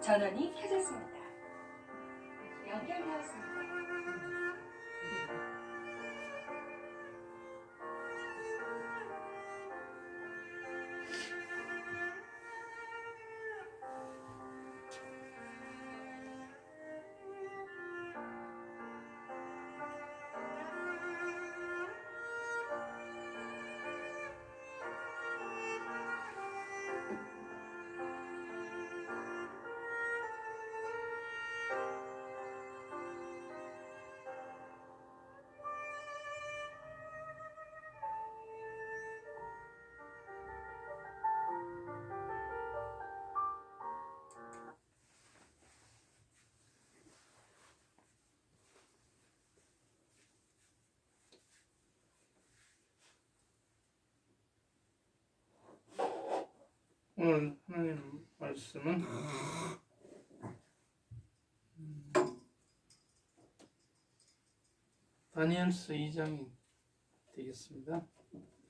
전원이 켜졌습니다. 연결되었습니다. 오늘 하나님 말씀은 다니엘서 2장이 되겠습니다.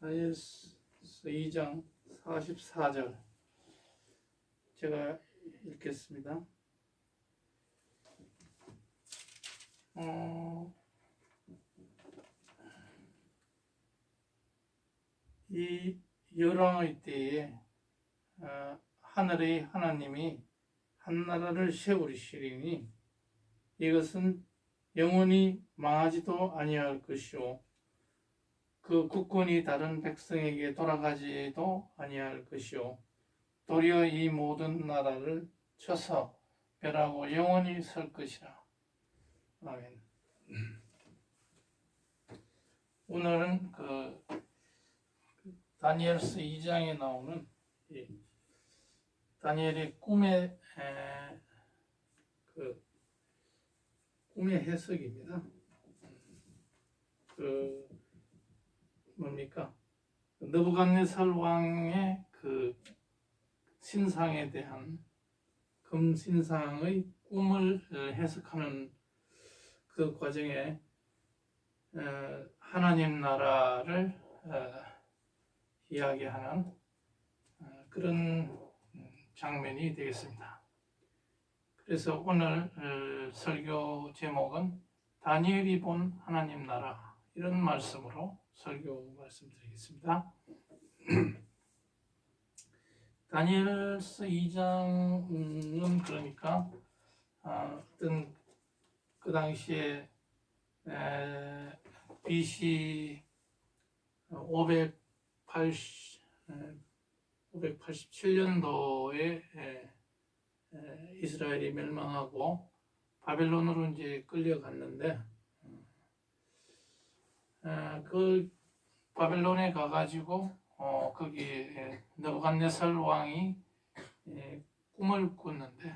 다니엘서 2장 44절 제가 읽겠습니다. 이 열왕의 때에 하늘의 하나님이 한 나라를 세우시리니 이것은 영원히 망하지도 아니할 것이요 그 국권이 다른 백성에게 돌아가지도 아니할 것이요 도리어 이 모든 나라를 쳐서 멸하고 영원히 설 것이라. 아멘. 오늘은 다니엘서 2장에 나오는 다니엘의 꿈의 해석입니다. 뭡니까? 느부갓네살 왕의 신상에 대한 금신상의 꿈을 해석하는 그 과정에 하나님 나라를 이야기하는 그런 장면이 되겠습니다. 그래서 오늘 설교 제목은 다니엘이 본 하나님 나라 이런 말씀으로 설교 말씀드리겠습니다. 다니엘서 2장은 그러니까 어떤 그 당시에 BC 587년도에 이스라엘이 멸망하고 바벨론으로 이제 끌려갔는데 그 바벨론에 가가지고 거기 느부갓네살 왕이 꿈을 꿨는데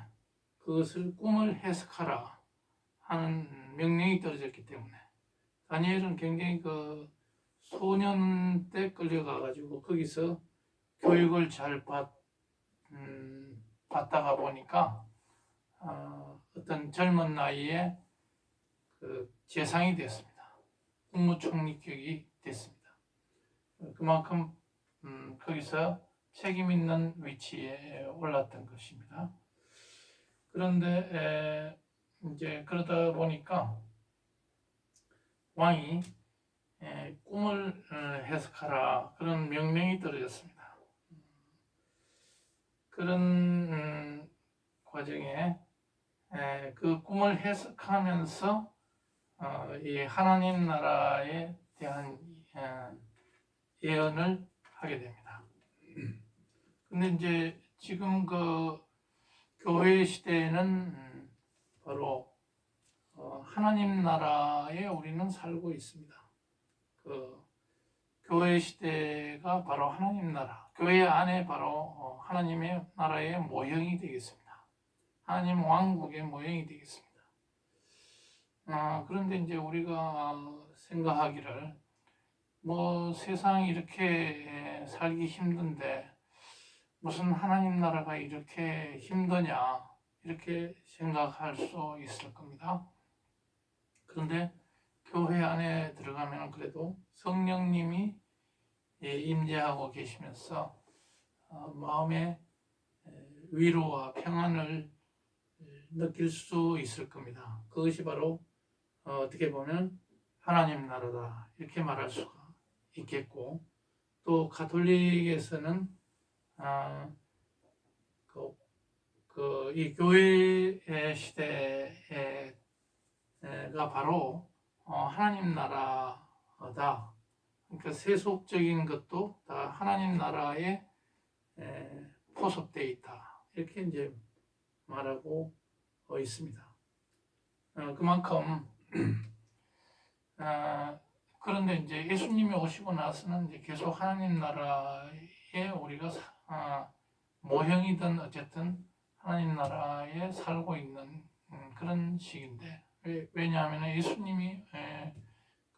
그것을 꿈을 해석하라 하는 명령이 떨어졌기 때문에 다니엘은 굉장히 소년 때 끌려가가지고 거기서 교육을 잘 받다가 보니까 어떤 젊은 나이에 재상이 됐습니다. 국무총리격이 됐습니다. 그만큼 거기서 책임 있는 위치에 올랐던 것입니다. 그런데 이제 그러다 보니까 왕이 꿈을 해석하라 그런 명령이 떨어졌습니다. 그런 과정에 그 꿈을 해석하면서 이 하나님 나라에 대한 예언을 하게 됩니다. 근데 이제 지금 교회 시대에는 바로 하나님 나라에 우리는 살고 있습니다. 교회 시대가 바로 하나님 나라, 교회 안에 바로 하나님의 나라의 모형이 되겠습니다. 하나님 왕국의 모형이 되겠습니다. 그런데 이제 우리가 생각하기를 세상이 이렇게 살기 힘든데 무슨 하나님 나라가 이렇게 힘드냐 이렇게 생각할 수 있을 겁니다. 그런데 교회 안에 들어가면 그래도 성령님이 임재하고 계시면서 마음의 위로와 평안을 느낄 수 있을 겁니다. 그것이 바로 어떻게 보면 하나님 나라다 이렇게 말할 수가 있겠고, 또 가톨릭에서는 이 교회 시대가 바로 하나님 나라다. 그러니까 세속적인 것도 다 하나님 나라에 포섭되어 있다. 이렇게 이제 말하고 있습니다. 그만큼 그런데 이제 예수님이 오시고 나서는 이제 계속 하나님 나라에 우리가 모형이든 어쨌든 하나님 나라에 살고 있는 그런 시기인데, 왜냐하면 예수님이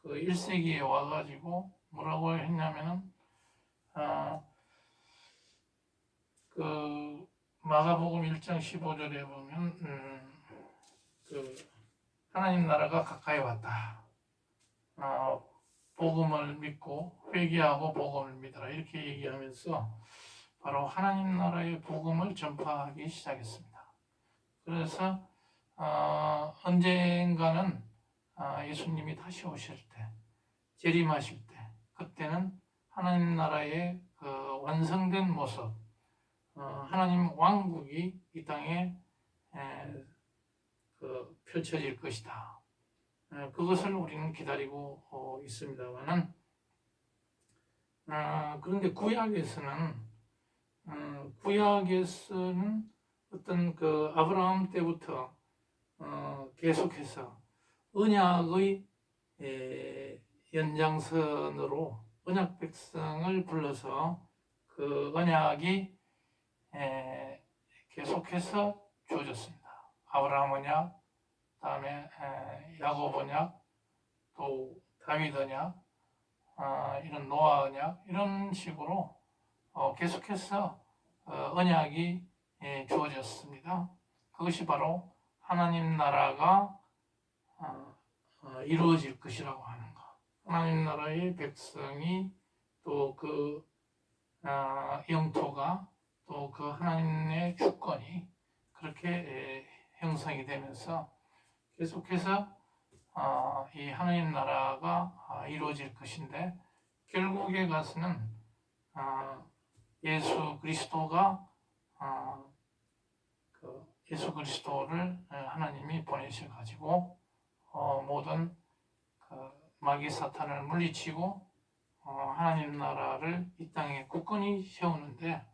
그 1세기에 와가지고 뭐라고 했냐면은 그 마가복음 1장 15절에 보면 그 하나님 나라가 가까이 왔다. 복음을 믿고 회개하고 복음을 믿어라 이렇게 얘기하면서 바로 하나님 나라의 복음을 전파하기 시작했습니다. 그래서 언젠가는 예수님이 다시 오실 때, 재림하실 때, 그때는 하나님 나라의 그 완성된 모습, 하나님 왕국이 이 땅에 펼쳐질 것이다. 그것을 우리는 기다리고 있습니다만은, 그런데 구약에서는 어떤 그 아브라함 때부터 계속해서 언약의 연장선으로 언약 백성을 불러서 그 언약이 계속해서 주어졌습니다. 아브라함 언약, 다음에 야곱 언약, 또 다윗 언약, 이런 노아 언약, 이런 식으로 계속해서 언약이 주어졌습니다. 그것이 바로 하나님 나라가 이루어질 것이라고 하는 것. 하나님 나라의 백성이 또 그 영토가 또 그 하나님의 주권이 그렇게 형성이 되면서 계속해서 이 하나님 나라가 이루어질 것인데, 결국에 가서는 예수 그리스도가 예수 그리스도를 하나님이 보내셔가지고 모든 마귀 사탄을 물리치고 하나님 나라를 이 땅에 굳건히 세우는데,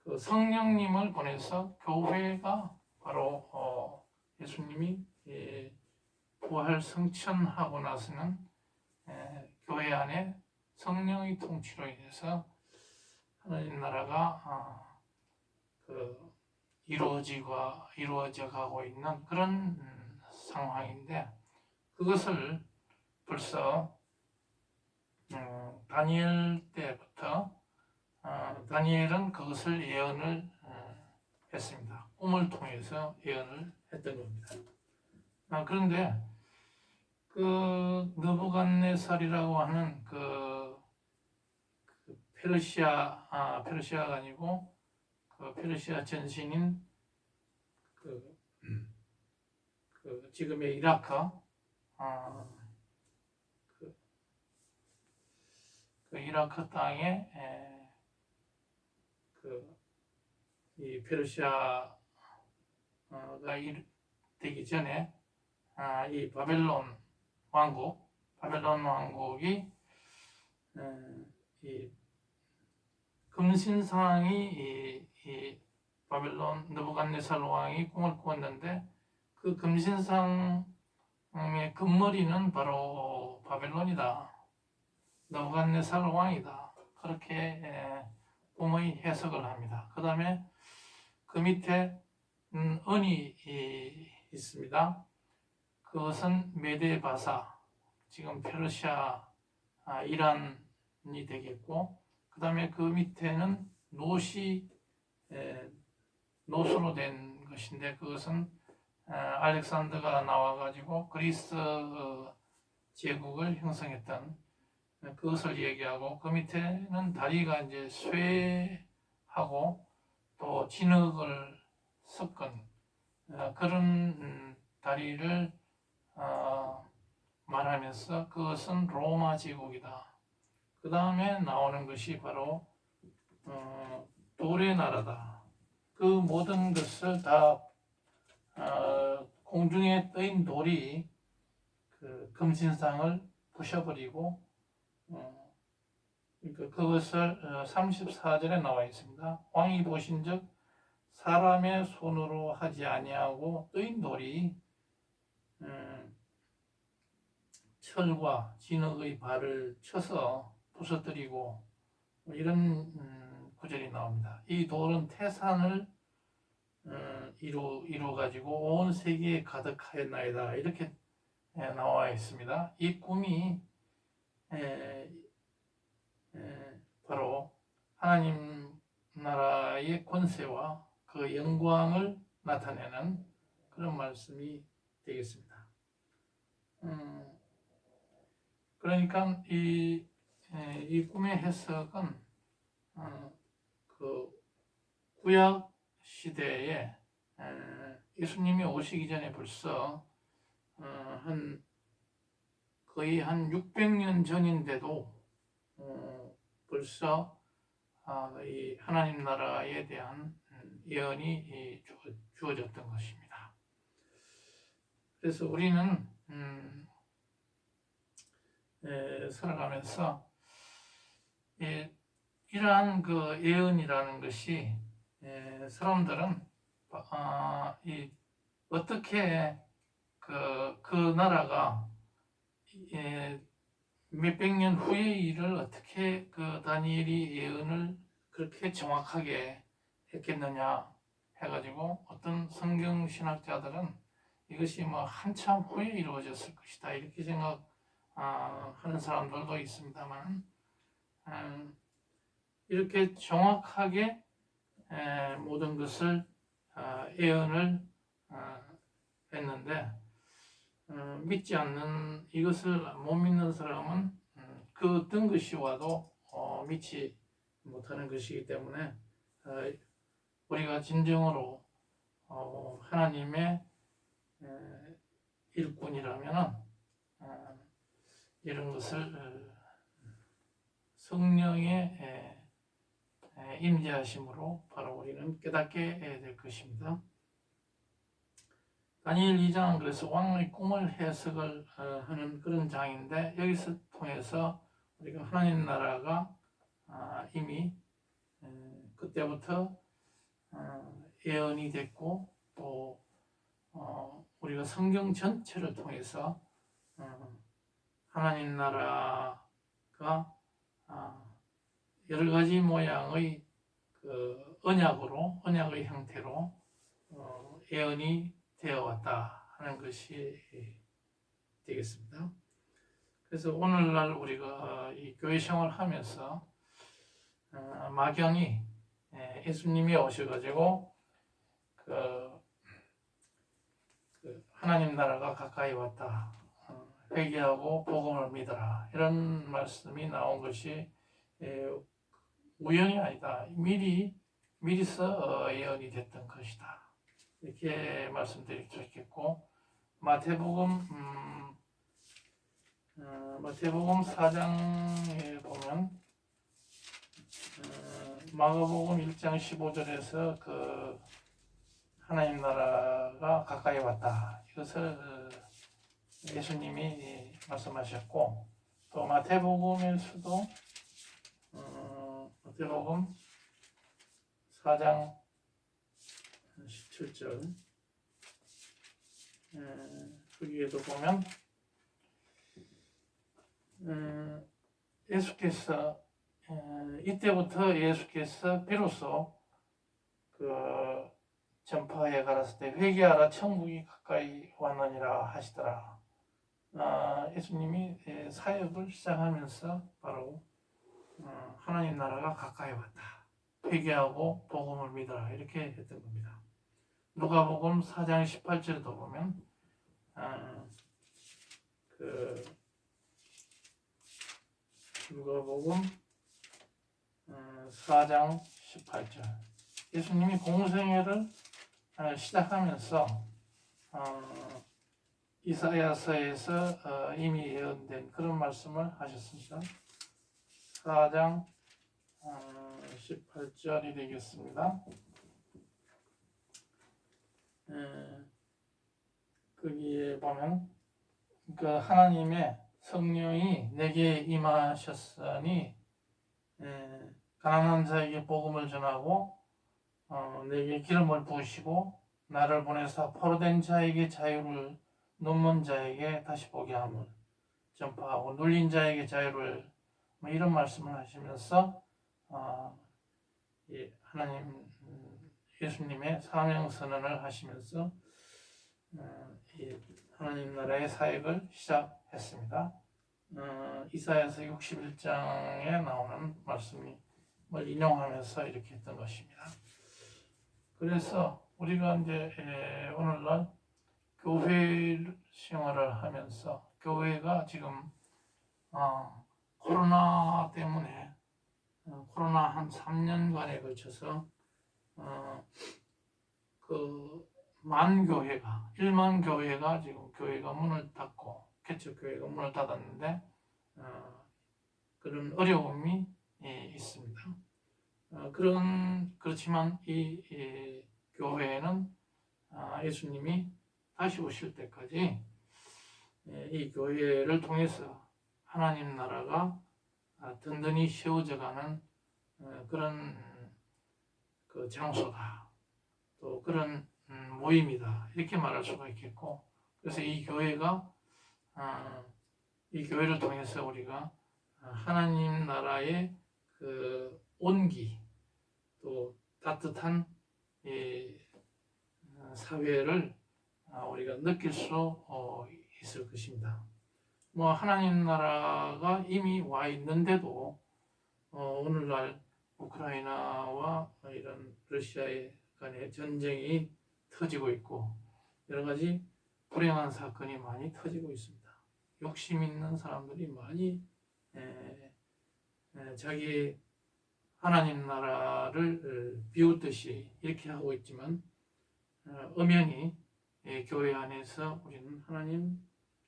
그 성령님을 보내서 교회가 바로 예수님이 부활 성천하고 나서는 교회 안에 성령의 통치로 인해서 하나님 나라가 이루어져 가고 있는 그런 상황인데, 그것을 벌써 다니엘 때부터 다니엘은 그것을 예언을 했습니다. 꿈을 통해서 예언을 했던 겁니다. 그런데 그 느부갓네살이라고 하는 그 페르시아가 아니고 그 페르시아 전신인 그 지금의 이라크, 그 이라크 땅에 이 페르시아가 되기 전에 이 바벨론 왕국이 이 금신상이 이 바벨론 느부갓네살 왕이 꿈을 꾸었는데, 그 금신상의 금머리는 바로 바벨론이다, 느부갓네살 왕이다, 그렇게 꿈의 해석을 합니다. 그 다음에 그 밑에 은이 있습니다. 그것은 메데바사, 지금 페르시아, 이란이 되겠고, 그 다음에 그 밑에는 노수로 된 것인데, 그것은 알렉산더가 나와가지고 그리스 제국을 형성했던 그것을 얘기하고, 그 밑에는 다리가 이제 쇠하고 또 진흙을 섞은 그런 다리를 말하면서 그것은 로마 제국이다. 그 다음에 나오는 것이 바로 돌의 나라다. 그 모든 것을 다 공중에 떠인 돌이 그 금신상을 부셔버리고 그러니까 그것을 34절에 나와 있습니다. 왕이 보신즉 사람의 손으로 하지 아니하고 뜨인 돌이 철과 진흙의 발을 쳐서 부서뜨리고 이런 구절이 나옵니다. 이 돌은 태산을 이루 가지고 온 세계에 가득하였나이다. 이렇게 나와 있습니다. 이 꿈이 바로 하나님 나라의 권세와 그 영광을 나타내는 그런 말씀이 되겠습니다. 그러니까 이 꿈의 해석은 그 구약 시대에 예수님이 오시기 전에 벌써 거의 한 600년 전인데도 벌써 이 하나님 나라에 대한 예언이 주어졌던 것입니다. 그래서 우리는 살아가면서 이러한 그 예언이라는 것이 사람들은 어떻게 그 나라가 몇백 년 후의 일을 어떻게 그 다니엘이 예언을 그렇게 정확하게 했겠느냐 해가지고 어떤 성경 신학자들은 이것이 뭐 한참 후에 이루어졌을 것이다 이렇게 생각하는 사람들도 있습니다만 이렇게 정확하게 모든 것을 예언을 했는데 믿지 않는 이것을 못 믿는 사람은 그 어떤 것이 와도 믿지 못하는 것이기 때문에 우리가 진정으로 하나님의 일꾼이라면 이런 것을 성령의 임재하심으로 바로 우리는 깨닫게 될 것입니다. 다니엘 2장은 그래서 왕의 꿈을 해석을 하는 그런 장인데 여기서 통해서 우리가 하나님 나라가 이미 그때부터 예언이 됐고 또 우리가 성경 전체를 통해서 하나님 나라가 여러 가지 모양의 그 언약의 형태로 예언이 되어 왔다 하는 것이 되겠습니다. 그래서 오늘날 우리가 이 교회 생활하면서 막연히 예수님이 오셔가지고 그 하나님 나라가 가까이 왔다, 회개하고 복음을 믿어라 이런 말씀이 나온 것이 우연이 아니다. 미리서 예언이 됐던 것이다. 이렇게 말씀드릴 수 있겠고 마태복음 4장에 보면 마가복음 1장 15절에서 그 하나님 나라가 가까이 왔다. 이것을 예수님이 말씀하셨고 또 마태복음에서도 마태복음 4장 17절 거기에도 보면 예수께서 이때부터 예수께서 비로소 그 전파에 가랐을 때 회개하라 천국이 가까이 왔느니라 하시더라. 예수님이 사역을 시작하면서 바로 하나님 나라가 가까이 왔다. 회개하고 복음을 믿어라 이렇게 했던 겁니다. 누가복음 4장 18절에도 보면 누가복음 4장 18절 예수님이 공생애를 시작하면서 이사야서에서 이미 예언된 그런 말씀을 하셨습니다. 4장 18절이 되겠습니다. 거기에 보면 그 하나님의 성령이 내게 임하셨으니 가난한 자에게 복음을 전하고 내게 기름을 부으시고 나를 보내사 포로된 자에게 자유를, 눈먼 자에게 다시 보게 함을 전파하고 눌린 자에게 자유를, 이런 말씀을 하시면서 하나님 예수님의 사명 선언을 하시면서 하나님 나라의 사역을 시작했습니다. 이사야서 61장에 나오는 말씀을 인용하면서 이렇게 했던 것입니다. 그래서 우리가 이제 오늘날 교회 생활을 하면서 교회가 지금 코로나 때문에 코로나 한 3년간에 걸쳐서 그 1만 교회가 지금 교회가 문을 닫고 개척 교회가 문을 닫았는데 그런 어려움이 있습니다. 그렇지만 이 교회는 예수님이 다시 오실 때까지 이 교회를 통해서 하나님 나라가 든든히 세워져가는 그런 그 장소다, 또 그런 모임이다, 이렇게 말할 수가 있겠고, 그래서 이 교회가 이 교회를 통해서 우리가 하나님 나라의 그 온기, 또 따뜻한 사회를 우리가 느낄 수 있을 것입니다. 하나님 나라가 이미 와 있는데도 오늘날 우크라이나와 이런 러시아의 간의 전쟁이 터지고 있고 여러 가지 불행한 사건이 많이 터지고 있습니다. 욕심 있는 사람들이 많이 자기 하나님 나라를 비웃듯이 이렇게 하고 있지만 엄연히 교회 안에서 우리는 하나님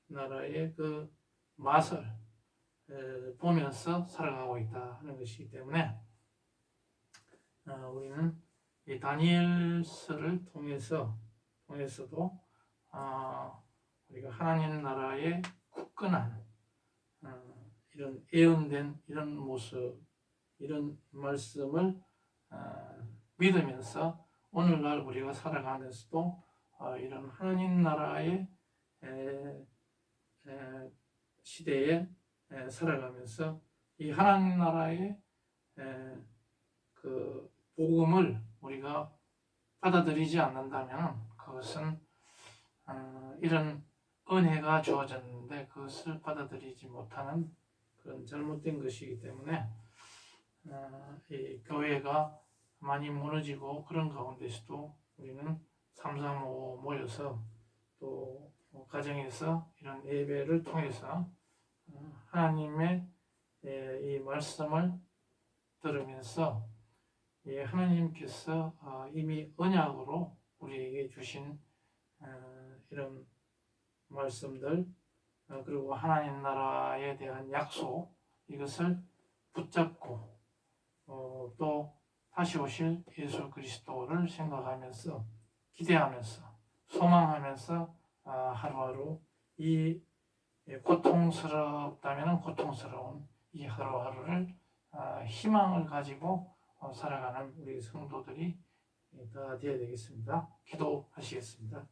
나라의 그 맛을 보면서 살아가고 있다 하는 것이기 때문에 우리는 이 다니엘서를 통해서도 우리가 하나님 나라의 굳건한 이런 예언된 이런 모습, 이런 말씀을 믿으면서 오늘날 우리가 살아가면서도 이런 하나님 나라의 시대에 살아가면서 이 하나님 나라의 그 복음을 우리가 받아들이지 않는다면 그것은 이런 은혜가 주어졌는데 그것을 받아들이지 못하는 그런 잘못된 것이기 때문에 이 교회가 많이 무너지고 그런 가운데서도 우리는 삼삼오오 모여서 또 가정에서 이런 예배를 통해서 하나님의 이 말씀을 들으면서 하나님께서 이미 언약으로 우리에게 주신 이런 말씀들, 그리고 하나님 나라에 대한 약속, 이것을 붙잡고 또 다시 오실 예수 그리스도를 생각하면서 기대하면서 소망하면서 하루하루 이 고통스럽다면 고통스러운 이 하루하루를 희망을 가지고 살아가는 우리 성도들이 다 되어야 되겠습니다. 기도하시겠습니다.